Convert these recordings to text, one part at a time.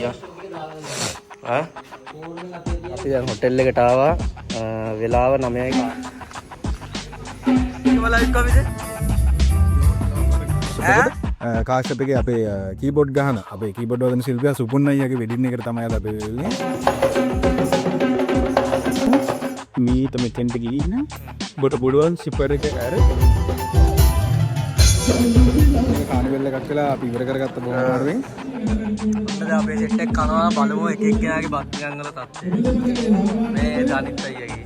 අයියා අපි දැන් හොටෙල් එකට ආවා. වෙලාව 9යි. කාශ්‍යපගේ අපේ කීබෝඩ් ගහන අපේ කීබෝඩ් වදන ශිල්පියා සුපුන් අයියාගේ වෙඩින් එකට තමයි අද අපි වෙන්නේ. මීට මෙතෙන්ට ගිහින් බොට බුඩුවන් සිපර් එක අර කානිවල් එකක් කියලා අපි ඉවර කරගත්ත බොහොම අමාරුවෙන්. දැන් අපේ සෙට් එක කනවා බලමු එක එක්කෙනාගේ බත් ගංගල තත්ත්වය. මේ දනිත් අයියාගේ.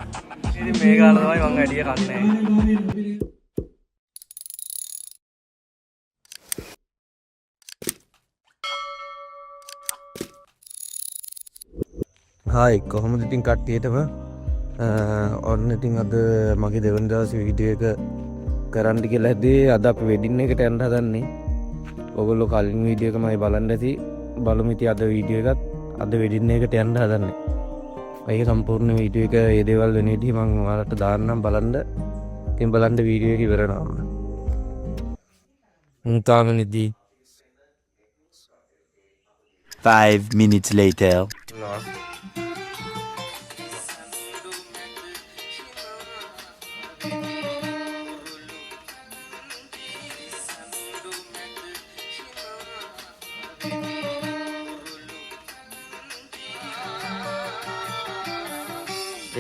ඉතින් මේ කාලේ තමයි මම වැඩිය කන්නේ. හායි කොහොමද ඉතින් කට්ටියටම ඔන්න ඉතින් අද මගේ දෙවන දවසේ වීඩියෝ එක කරන්න කියලා හැදී අද අපි වෙඩින් එකට යන්න හදන්නේ. ඔයගොල්ලෝ කලින් වීඩියෝ එකමයි බලන්න ඇති. බලමු ඉතින් අද වීඩියෝ එකත් අද වෙඩින් එකට යන්න හදන්නේ. ඒක සම්පූර්ණ වීඩියෝ එක ඒ දේවල් වෙන විදිහ මම ඔයාලට දාන්නම් බලන්න. ඉතින් බලන්න වීඩියෝ එක ඉවර වෙනවම. තාම නිදි 5 minutes later.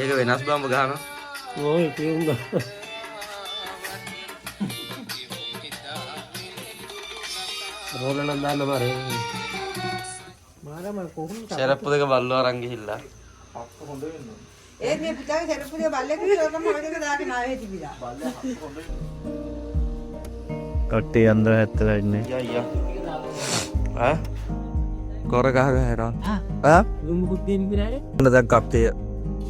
ඒක වෙනස් බම්බ ගහනවා. ඕයි කියුම් ගහ. රෝලන දාන්න මාරේ. මාරම කොහොමද? සරප්පු දෙක බල්ලෝ අරන් ගිහිල්ලා. අක්ක හොඳ වෙනවා. ඒ මේ පුතාගේ සරප්පු දෙක බල්ලෙක් කියලා තමයි ඔය දෙක දාගෙන ආවේ තිබිලා. බල්ලේ අක්ක හොඳ වෙනවා. කට්ටිය අnder හැත්තලා ඉන්නේ. අයියා. කොර ගහ ගහනවා. දුම්මුකුත් දෙන්න බිරානේ. මොන දැන් කප්තේ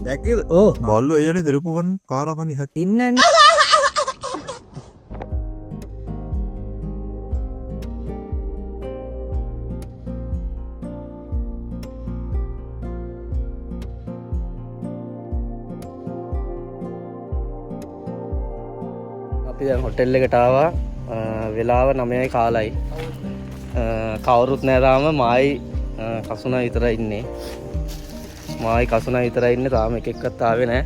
දැක්කද? ඕ බල්ලෝ එයනේ දරුපුවන් කාරාපනි හත් ඉන්නන්නේ. අපි දැන් හොටෙල් එකට ආවා. වෙලාව 9යි කාලයි. කවුරුත් නැහැ තාම. මායි කසුනා විතරයි ඉන්නේ. මායි කසුනා විතරයි ඉන්නේ. තාම එකෙක්වත් ආවේ නැහැ.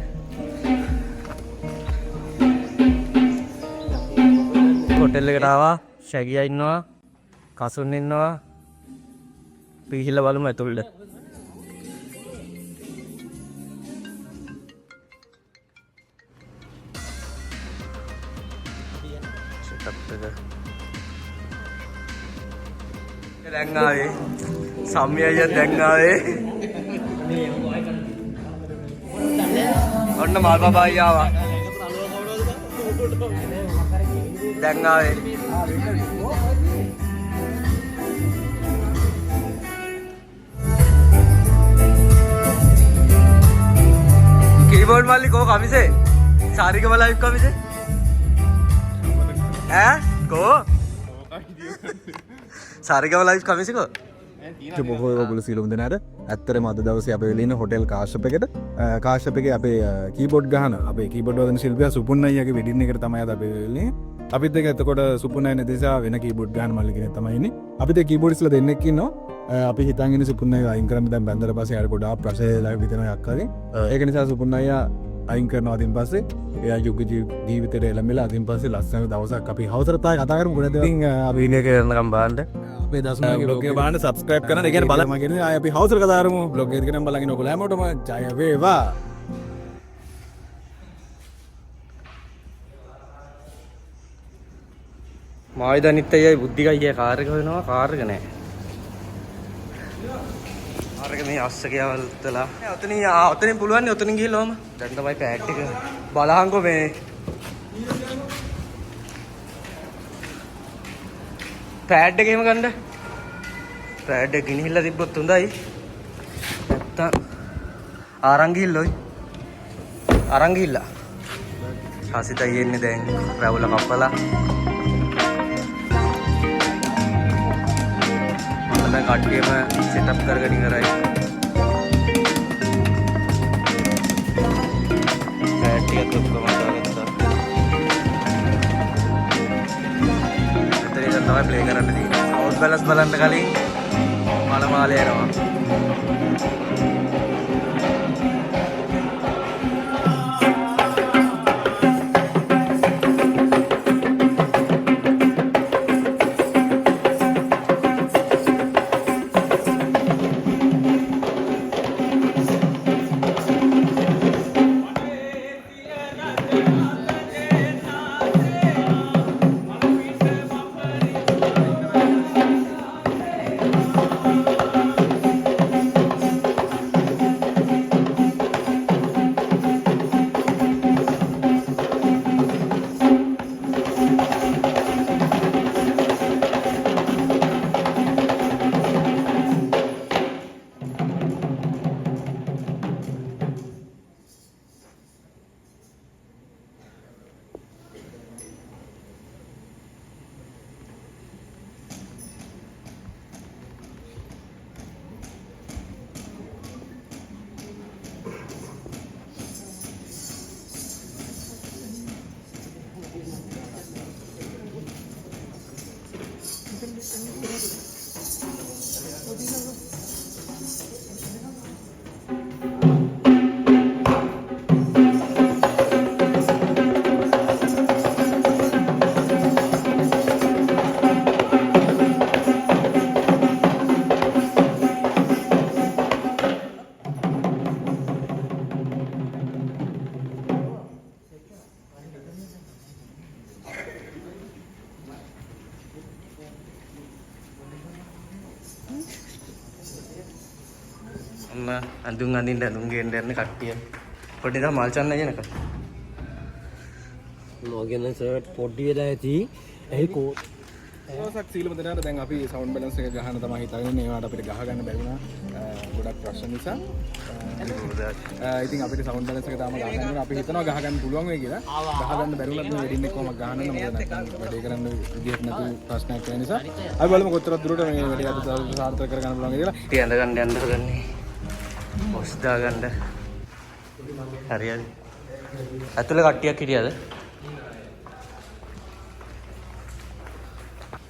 හොටෙල් එකට ආවා. ශැගියා ඉන්නවා. කසුන් ඉන්නවා. පිහිල්ලා බලමු ඇතුළට. දැන් ආවේ සම්මි අයියා දැන් ආවේ. ඔන්න මාල් බබා අයියා ආවා. දැන් ආවේ. කීබෝඩ් මල්ලි කෝ කමිසේ? සාරිකම ලයිව් කමිසේ? ඈ කෝ? සාරිකම ලයිව් කමිසේ කෝ? බොහෝ ඔයගොල්ලෝ සියලුම දෙනාට ඇත්තටම අද දවසේ අපි වෙලා ඉන්නේ හොටෙල් කාශ්‍යප එකට. කාශ්‍යපගේ අපේ කීබෝඩ් ගහන අපේ කීබෝඩ් වදන ශිල්පියා සුපුන් අයියාගේ වෙඩින් එකට තමයි අද අපි වෙන්නේ. අපිත් එක්ක එතකොට සුපුන් අයියා නැතිසා වෙන කීබෝඩ් ගහන මල්ලි කෙනෙක් තමයි ඉන්නේ. අපිත් ඒ කීබෝඩ්ස්ලා දෙන්නෙක් ඉන්නවා. අපි හිතන් ඉන්නේ සුපුන් අයියා අයින් කරන්න දැන් බැන්දර පස්සේ ආර ගොඩාක් ප්‍රශ්න ලයිව් විදිනවා යක්කගේ. ඒක නිසා සුපුන් අයියා අයින් කරනවා අදින් පස්සේ එයා යුග ජීවිතේට එළඹෙලා අදින් පස්සේ ලස්සන දවසක් අපි හවසට තායි කතා කරමු. මොකද ඉතින් අපි ඉන්නේ කරනකම් බලන්න. අපේ දස්මාගේ බ්ලොග් එක බලන්න සබ්ස්ක්‍රයිබ් කරන්න. ඒ කියන්නේ බලන්න මම කියන්නේ ආයි අපි හවසට කතා කරමු. බ්ලොග් එක නම් බලගෙන ඔයගොල්ලෝ හැමෝටම ජය වේවා. මායි දනිත් අයියයි බුද්ධික අයියා කාර් එක හොයනවා. කාර් එක නැහැ. කාර් එක මේ අස්ස කියවල්තලා. ඔතනින් පුළුවන් නේ. ඔතනින් ගිහලා ඔම. දැන් තමයි පැට් එක බලහන්කෝ මේ. පැඩ් එකේම ගන්න. පැඩ් එක ගිනිහිල්ලා තිබ්බොත් හොඳයි. නැත්තම් ආරං ගිහිල්ලොයි. ආරං ගිහිල්ලා. හසිතයි එන්නේ දැන් රැවුල කපලා. දැන් කට්ටියම සෙටප් කරගෙන ඉවරයි. පැඩ් ටිකත් ඔක්කොම දාගත්තා. මෙතන ඉඳන් තමයි ප්ලේ කරන්න තියෙන්නේ. අවුට් බැලන්ස් බලන්න කලින් මම මාල යනවා. අඳුන් අඳින්න අඳුන් ගේන්න යන්නේ කට්ටිය. පොඩි දා මල් චන්න යනක. මෝගෙන සර්ට් පොඩි වෙලා ඇති. එහි කෝ දවසක් සීලම දෙනාට දැන් අපි සවුන්ඩ් බැලන්ස් එක ගහන්න තමයි හිතාගෙන ඒවට අපිට ගහ ගන්න බැරි වුණා. ගොඩක් ප්‍රශ්න නිසා. ඉතින් අපිට සවුන්ඩ් බැලන්ස් එක තාම ගහන්න ඕනේ. අපි හිතනවා ගහ ගන්න පුළුවන් වෙයි කියලා. ගහ ගන්න බැරි වුණත් මේ වෙඩින් එක කොහොමද ගහන්න ඕනේ මොකද නැත්නම් වැඩේ කරන්න විදියක් නැති ප්‍රශ්නයක් වෙන නිසා. අපි බලමු කොච්චර දුරට මේ වැඩේ අද සාර්ථක කරගන්න පුළුවන් කියලා. ඉතින් ඇඳ ගන්න යන්න හදන්නේ. බොස් දා ගන්න. හරියද? ඇතුලේ කට්ටියක් හිටියද?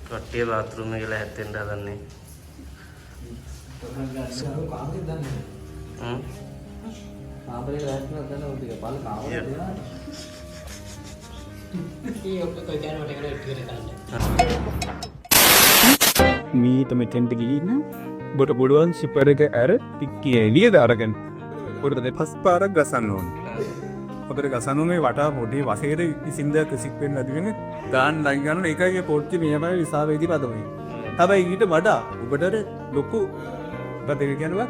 කට්ටිය බාත්රූම් එකේ ලැහැත්තෙන්න හදන්නේ. කාමරේ රැස්න දන්න උදික බල කාමරේ දෙනවා. ඊ ඔක්කො කෑනවට එකට ඉතිරි කරන්නේ. මීට මෙතෙන්ට ගිහින් ඔබට පුළුවන් සිපර් එක ඇර ටික්කිය එළිය දාරගෙන පොඩට දෙපස් පාරක් ගසන්න ඕනේ. හොඳට ගසන්න ඕනේ වටා පොඩි වශයෙන් ඉසින්දයක් කිසික් වෙන්නේ නැති වෙන දාන්න ලයින් ගන්න ඒකයි පොඩ්ටි මෙයමයි විසාවේදී පදමයි. හැබැයි ඊට වඩා ඔබට ලොකු මොකද ඒක කියනවා?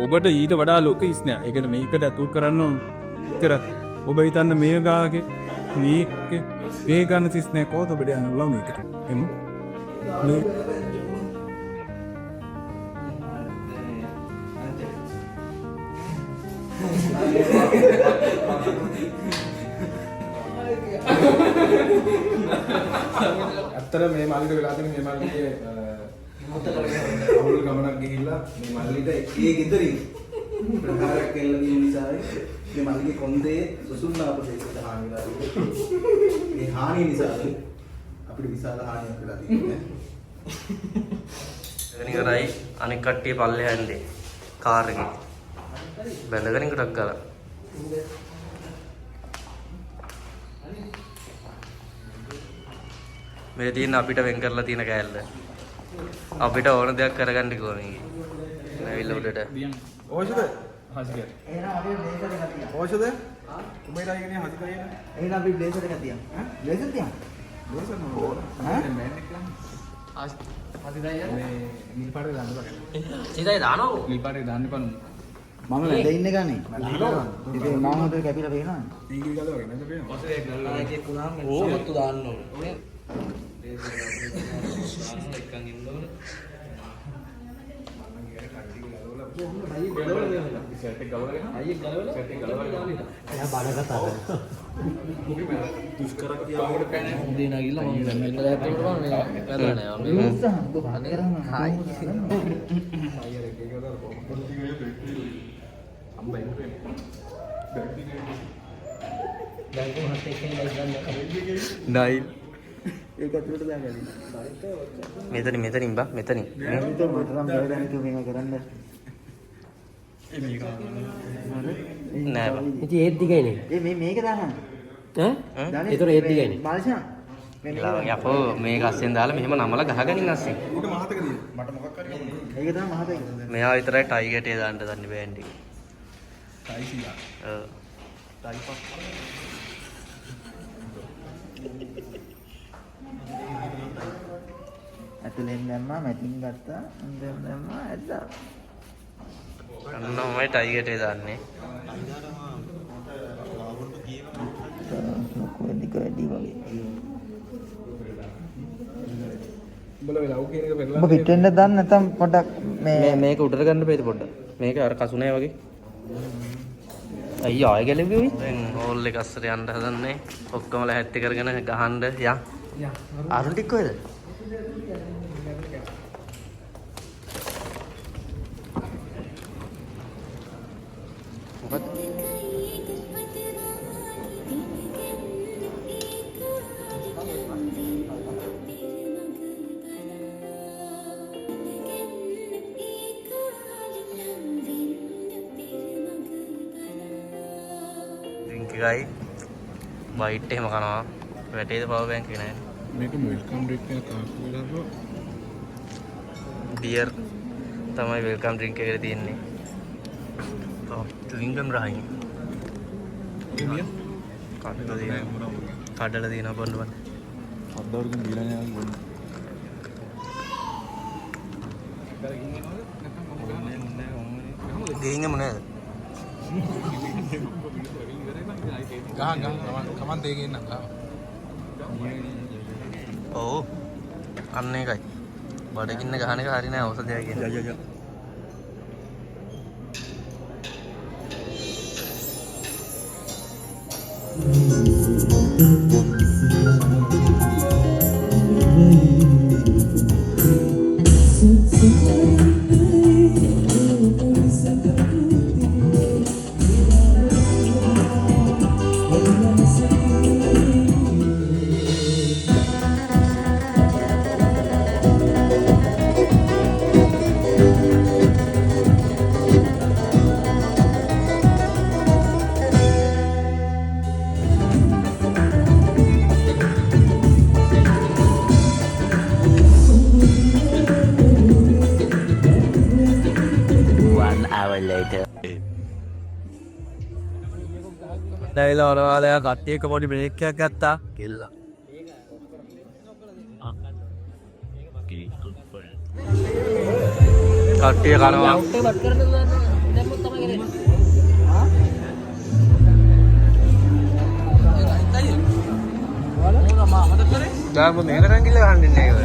ඔබට ඊට වඩා ලොකු ඉස්නෑ. ඒ කියන්නේ මේකට අතුල් කරන්න ඕන. ඉතර ඔබ හිතන්න මේ ගාගේ මේ ගන්න තිස්නෑ කොහොමද ඔබට යන්න බලමු මේකට. එමු. ඇත්තට මේ මල්ලිට වෙලා තියෙන මේ මල්ලිගේ අවුල් ගමනක් ගිහිල්ලා මේ මල්ලිට ඒ ගෙදරින් ප්‍රහාරයක් කෙල්ල දින නිසායි මේ මල්ලිගේ කොන්දේ සුසුම්නාප දෙකට හානි වෙලා තියෙනවා. මේ හානිය නිසා අපිට විශාල හානියක් වෙලා තියෙනවා. එතනින් කරයි අනෙක් කට්ටිය පල්ලෙහා යන්නේ කාර් එකේ. බැලගෙන ඉකටක් ගාලා. මේ තියෙන අපිට වෙන් කරලා තියෙන කෑල්ල. අපිට ඕන දෙයක් කරගන්න කොහොමද? නැවිල්ල උඩට. ඕෂද? හසිකර. එහෙනම් අපි බ්ලේසර් එක තියන්න. ඕෂද? උඹේලා ඉන්නේ හසිකර ඉන්නේ. එහෙනම් අපි බ්ලේසර් එක තියන්න. බ්ලේසර් තියන්න. බ්ලේසර් නෝ. ඈ? මෑන් එක ගන්න. හසිකරයි මේ නිල් පාටේ දාන්න බෑ. සීදායි දානෝ. නිල් පාටේ දාන්න එපා. මම නැද ඉන්නේ ගන්නේ. ඉතින් මම හොදේ කැපිලා පේනවා. තීගිරි ගල වගේ නේද පේනවා. ඒකේ කුණාම සමත්තු දාන්න ඕනේ. එකන් ඉන්න ඕනේ. සෙට් එක ගලවගෙන අයියේ ගලවලා සෙට් එක ගලවලා එයා බඩගත අර දුෂ්කර කියාවකට පැනේ උදේ නගිලා මම දැන් මෙන්න දැක්කට මම මේ පැදලා නෑ මම අනේ හායි අයියර එක එක දාලා කොහොමද අම්බයි දැන් කොහොමද එකෙන් ගන්න නයි. ඒක ඇතුළට දාගන්න. මෙතනින් බා මෙතනින්. මට නම් බය දැන් මේක කරන්න. නෑ බා. ඉතින් ඒත් දිගයිනේ. මේක දාන්න. ඈ? ඒතර ඒත් දිගයිනේ. මාල්ෂා යකෝ මේක අස්සෙන් දාලා මෙහෙම නමලා ගහගනින් අස්සෙන්. ඌට මහතක දින. මට මොකක් හරි ඒක තමයි මහතේ. මෙයා විතරයි ටයි ගැටේ දාන්න දන්නේ බෑන්ඩ් එක. ටයි සීලා. ඔව්. ටයි පස්. ඇතුලෙන් දැම්මා මැටින් ගත්තා. අන්දෙන් දැම්මා ඇද්දා. අන්නමයි ටයි ගැටේ දාන්නේ. වැඩි වගේ. උඹලා වෙලාව කියන එක පෙන්නලා ඔබ පිට වෙන්න දන්නේ නැත්නම් පොඩක් මේක උඩට ගන්න බෑද පොඩ්ඩක්. මේක අර කසුනේ වගේ. අයියෝ ආයෙ ගැලෙව්වේ. දැන් හෝල් එක අස්සට යන්න හදන්නේ. ඔක්කොම ලැහැත්ති කරගෙන ගහන්න යා. අරුන් ටික කොහෙද? මොකද? ගයි බයිට් එහෙම කනවා වැටේද පවර් බැංක් එක නැහැ මේක වෙල්කම් ඩ්‍රින්ක් එක කාපු වෙලාව බියර් තමයි වෙල්කම් ඩ්‍රින්ක් එකේ තියෙන්නේ ලිංගම් රහයි එමිය කඩලා තියෙනවා බොන්න බන්න අද්දවරුකින් දීලා නෑ බොන්න ගෙයින්ග මොනේද ගහන් කමන් දෙකේ ඉන්නම් ගහ. ඔව් අන්න ඒකයි බඩගින්න ගහන එක හරිය නෑ ඖෂධයයි කියන්නේ. දැවිලා ඔරවාලයා කට්ටිය එක පොඩි බ්‍රේක් එකක් ගත්තා කෙල්ල. කට්ටිය කනවා. දැන් මොකද මේක රංගිල්ල ගහන්න ඉන්නේ ඒක.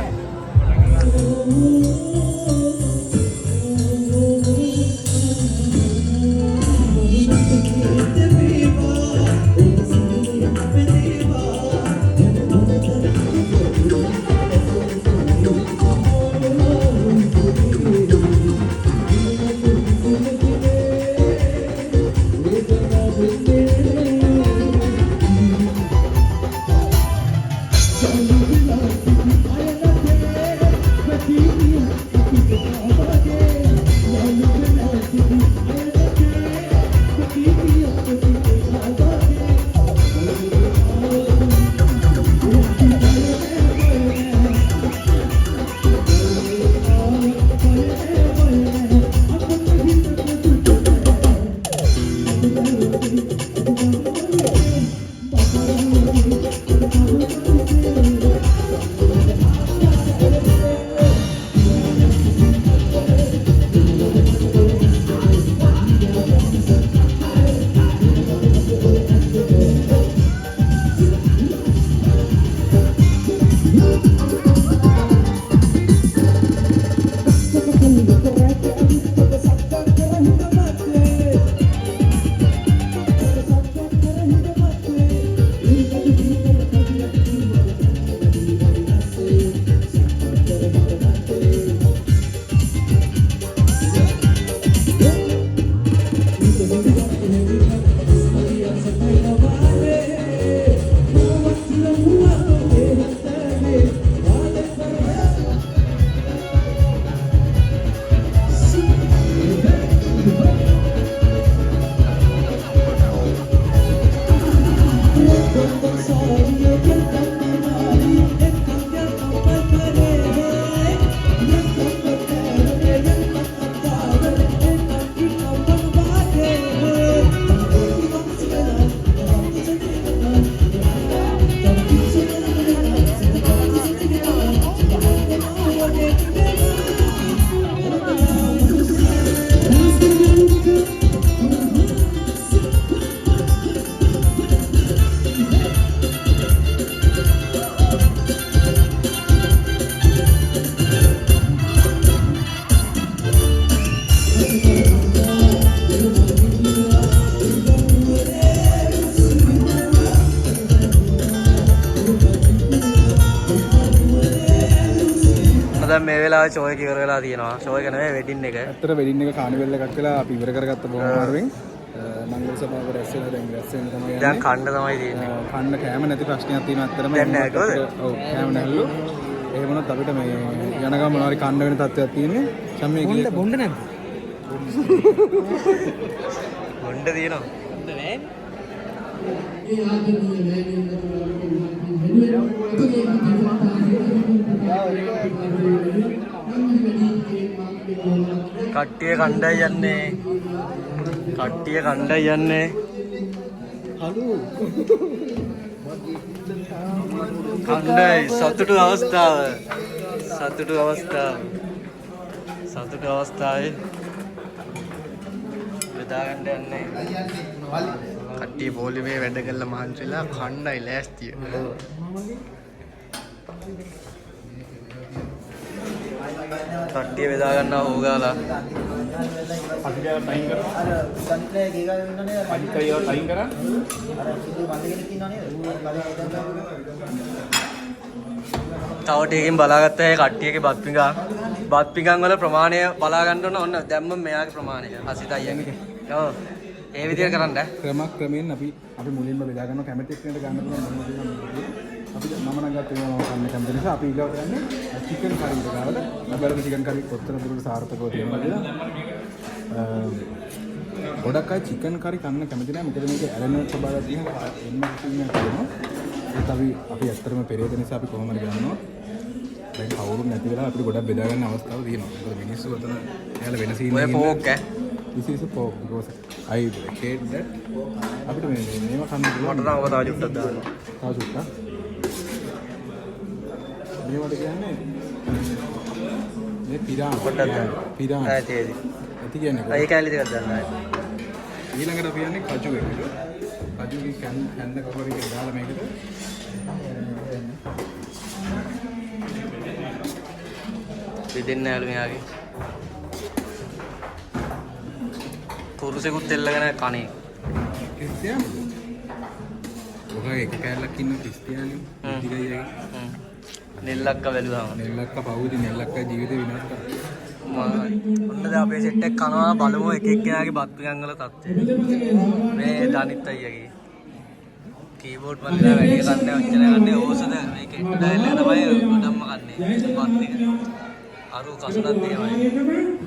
මේ වෙලාවේ ෂෝ එක ඉවර වෙලා තියෙනවා. ෂෝ එක නෙවෙයි වෙඩින් එක. ඇත්තට වෙඩින් එක කානිවල් එකක් කියලා අපි ඉවර කරගත්ත බොහොම අමාරුවෙන්. මංගල සභාව රැස් වෙලා දැන් රැස් වෙන්න තමයි යන්නේ. දැන් කන්න තමයි තියෙන්නේ. කන්න කෑම නැති ප්‍රශ්නයක් තියෙනවා ඇත්තටම. දැන් නැහැ කොහොමද? ඔව් කෑම නැල්ලු. එහෙම වුණත් අපිට මේ යන ගම මොනවා හරි කන්න වෙන තත්ත්වයක් තියෙන්නේ. සම්මේ කියලා බොණ්ඩ නැද්ද? බොණ්ඩ තියෙනවා. බොණ්ඩ නැහැ. කට්ටිය කණ්ඩායි යන්නේ. කට්ටිය කණ්ඩායි යන්නේ. කණ්ඩායි සතුටු අවස්ථාව. සතුටු අවස්ථාව. සතුටු අවස්ථාවේ බෙදා ගන්න යන්නේ. කට්ටිය පොලිමේ වැඩ කරලා මහන්සි වෙලා කණ්ඩායි ලෑස්තිය. කට්ටිය බෙදා ගන්නවා හොගාලා. තව ටිකකින් බලාගත්ත හැකි කට්ටියගේ බත් පිඟන් වල ප්‍රමාණය බලා ගන්න ඕන. ඔන්න දැම්ම මෙයාගේ ප්‍රමාණය 80යි. ඔව්. ඒ විදිහට කරන්න. ක්‍රමයෙන් අපි මුලින්ම බෙදා ගන්නවා කැමති එක්කෙනෙක් ගන්න පුළුවන් මොනවද අපි මම නම් ගත්තා මම කන්න කැමති නිසා අපි ඊගව කරන්නේ චිකන් කරි එක ගාවට අපේ චිකන් කරි කොච්චර දුරට සාර්ථකව තියෙනවද කියලා ගොඩක් අය චිකන් කරි කන්න කැමති නැහැ මොකද මේක ඇලෙන ස්වභාවයක් තියෙනවා එන්න කිසිමක් තියෙනවා ඒත් අපි ඇත්තටම පෙරේත නිසා අපි කොහොමද ගන්නවා දැන් කවුරුත් නැති වෙලා අපිට ගොඩක් බෙදා ගන්න අවස්ථාවක් තියෙනවා මොකද මිනිස්සු අතන එයාලා වෙන සීන් ඔය ෆෝක් ඈ this is a pork because I hate that අපිට මේව කන්න පුළුවන් මට නම් ඔබ තව චුට්ටක් දාන්න. තව චුට්ටක් මේවට කියන්නේ මේ පිරාණ පොඩ්ඩක් දාන්න. පිරාණ ඇති ඇති. ඇති කියන්නේ ඒ කැලි ටිකක් දාන්න. ඊළඟට අපි යන්නේ කජු එකට කජු කැන්න කවර එක දාලා මේකට දෙන්න යාළු මෙයාගේ. කුරුසෙකුත් එල්ලගෙන කණේ. ක්‍රිස්තියානි ඔක එක කැලලක් ඉන්න ක්‍රිස්තියානි ඉතිගයියගේ නෙල්ලක්ක වැළුවාම. නෙල්ලක්ක පවුදි නෙල්ලක්ක ජීවිතේ විනාශ කරා ඔන්න දැන් අපේ සෙට් එක කනවා බලමු එක එක්කෙනාගේ බත් පිඟන් වල තත්ත්වය. මේ දනිත් අයියාගේ කීබෝඩ් මල්ලා වැඩි ගන්න ඔච්චර ගන්න ඕසද මේක ඩයල් එක තමයි උඩම්ම කන්නේ බත් එක. අරු කසුනක් තියෙනවා.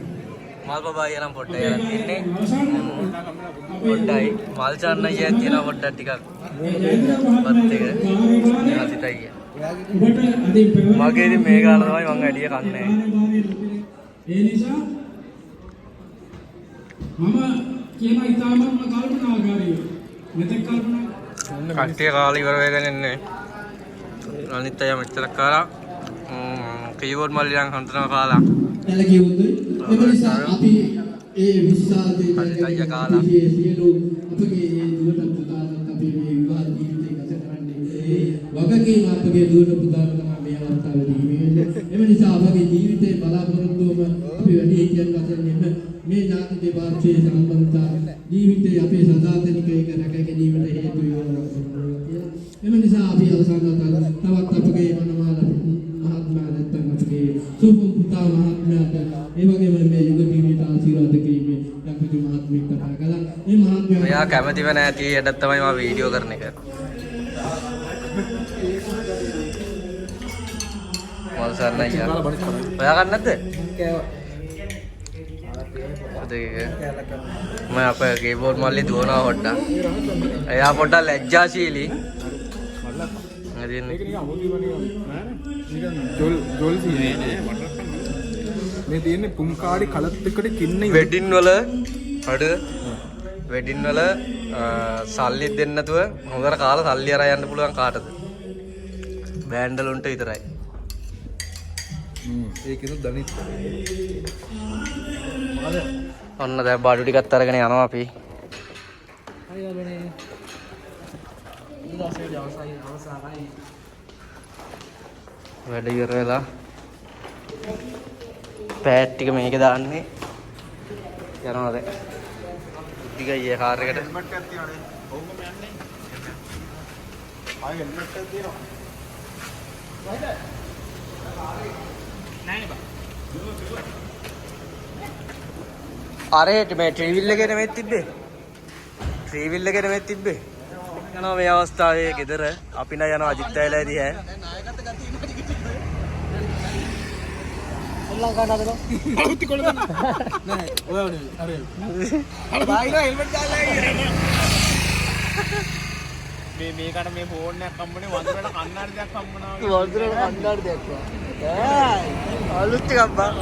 මල් බබායි යනම් පොඩ්ඩයි යන තින්නේ. පොඩ්ඩයි මල් චන්න අයියා තියෙනවා පොඩ්ඩක් ටිකක්. බත් එක. හසිත අයියා. මගේ ඉතින් මේ ගාන තමයි මං වැඩි කන්නේ. ඒ නිසා මම කියන ඉතාමත්ම කල්පනාකාරීව මෙතෙක් කල්පනා කට්ටිය කාලා ඉවර වෙගෙන ඉන්නේ. අනිත් අය මෙච්චර කාලා කීබෝඩ් මල්ලියන් හන්දනවා කාලා. එලකිය යුතුයි. ඒ නිසා අපි ඒ විශාල දෙයක් කාලා සියලු අපගේ දුවට පුතාලත් අපි මේ විවාහ ජීවිතය ගත කරන්නේ වගකීම අපගේ දුවට පුතාලට තමයි මේ අවස්ථාවේදී මේ. එම නිසා අපගේ ජීවිතේ බලාපොරොත්තුවම අපි වැඩි හිටියන් වශයෙන් මේ ඥාති දෙපාර්ශ්වයේ සම්බන්ධතා ජීවිතේ අපේ සදාතනික එක රැක ගැනීමට හේතු වෙනවා. එම නිසා අපි අවසානට තවත් අපගේ මනමාල මහත්මයා නැත්නම් අපගේ සුපුම් පුතා මහත්මයාට ඒ වගේම මේ යුග ටීවීට ආශිර්වාද කිරීමේ යම්කිසි මහත්මයෙක් කතා කළා. මේ මහත්මයා මෙයා කැමතිව නැති යඩක් තමයි මම වීඩියෝ කරන එක. මල් සර්ණ අයියා. ඔයා ගන්න නැද්ද? මම අපේ කීබෝඩ් මල්ලි දුවනවා පොඩ්ඩක්. එයා පොඩ්ඩක් ලැජ්ජාශීලී. මේක නිකන් අමුතු නිකන් ජොල් සීනේ මේ තියෙන්නේ පුම්කාඩි කලත් එක්කට කින්න වෙඩින් වල අඩ වෙඩින් වල සල්ලි දෙන්න නැතුව හොඳට කාලා සල්ලි අරන් යන්න පුළුවන් කාටද? බෑන්ඩලුන්ට විතරයි. ඒකෙදු දනිත් ඔන්න දැන් බඩු ටිකත් අරගෙන යනවා අපි. හරි වලනේ. ඊළඟට අවසානයි. වැඩ ඉවර වෙලා පෑට් ටික මේක දාන්නේ යනවා දැන්. ටිකයි කාර් එකට. හෙල්මට් එකක් තියනනේ. ඔව්ම යන්නේ. ආයෙ හෙල්මට් එකක් තියෙනවා. නෑ නේ බා. අරහෙට මේ ට්‍රීවිල් එකේ නෙමෙයි තිබ්බේ. ට්‍රීවිල් එකේ නෙමෙයි තිබ්බේ. යනවා මේ අවස්ථාවේ ගෙදර අපි නම් යනවා අජිත් අයලා දිහා. මේකට මේ ෆෝන් එකක් හම්බුනේ වතුරට කන්නාඩියක් හම්බුනා වතුරට කන්නාඩියක් ඈ අලුත් එකක් බා.